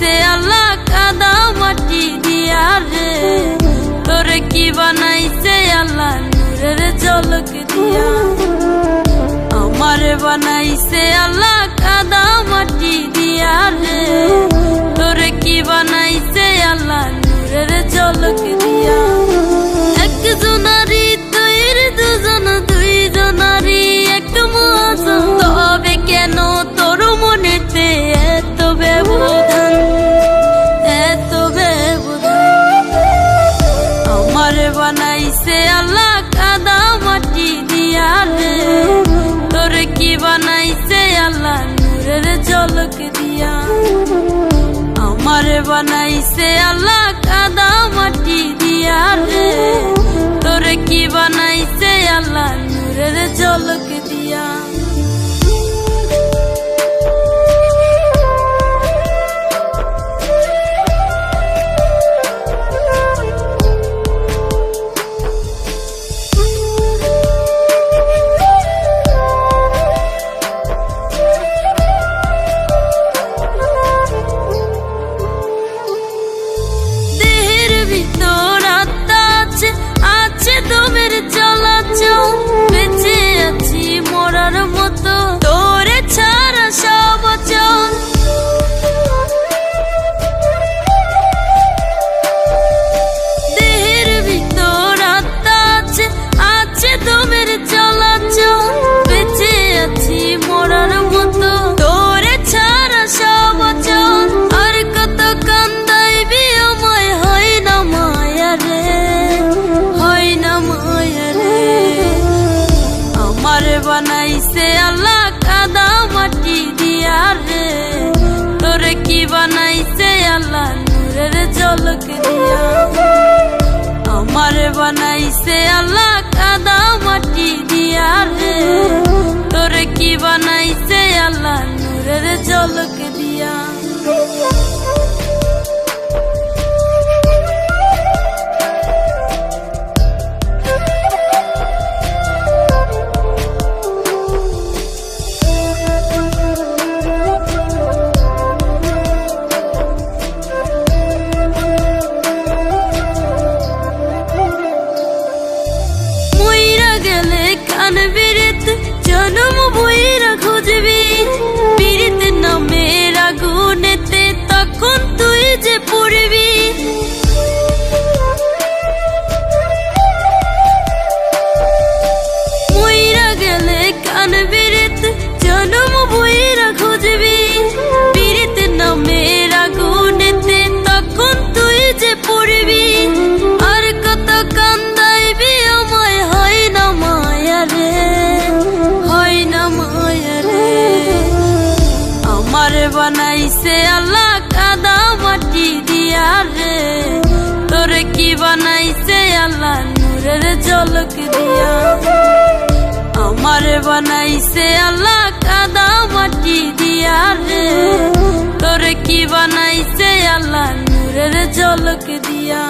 বানাইছে আল্লাহ কাদা মাটি দিয়া রে, তোরে কি বানাইছে আল্লাহ নূরের ঝলক দিয়া। আমারে বানাইছে আল্লাহ কাদা মাটি দিয়া রে, তোরে কি বানাইছে আল্লাহ নূরের ঝলক দিয়া। একজনারি তৈরি দুজন, দুইজনারি এক মহাজন, তবে কেন তোর মনেতে এত ব্যবধান, এত ব্যবধান। আমারে বানাইছে আল্লাহ কাদা মাটি দিয়া রে, তোরে কি বানাইছে আল্লাহ নূরের ঝলক দিয়া। আমারে বানাইছে আল্লাহ কাদা মাটি দিয়া রে, তোরে কি বানাইছে আল্লাহ নূরের ঝলক দিয়া। বেঁচে আছি মরার মতো তোরে ছাড়া সব চল, দেহের ভিতর আত্মা আছে, আছে দমের চলাচল। বেঁচে আছি মরার মতো তোরে ছাড়া সব চল, আর কত কান্দাইবি আমায়, হয় না মায়া রে, হয় না মায়া রে। আমারে বানাইছে আল্লাহ কাদা মাটি দিয়া রে, তোরে কি বানাইছে আল্লাহ নূরের ঝলক দিয়া। আমারে বানাইছে আল্লাহ কাদা মাটি দিয়া রে, তোরে কি বানাইছে আল্লাহ নূরের ঝলক দিয়া। জনম বইরা খুঁজবি পীড়িত নামের আগুনেতে, তখন তুই যে পড়বি। মইরা গেলে কানবিরিত, জনম বইরা খুঁজবি পীড়িত নামের আগুনেতে, তখন তুই যে পড়বি। আর কত কান্দাইবি আমায়, হয় না মায়া রে, হয় না মায়া রে। আমারে বানাইছে আল্লাহ কাদা মাটি দিয়া রে, তোরে কি বানাইছে আল্লাহ নূরের ঝলক দিয়া। আমারে বানাইছে আল্লাহ কাদা মাটি দিয়া রে, তোরে কি বানাইছে আল্লাহ নূরের ঝলক দিয়া।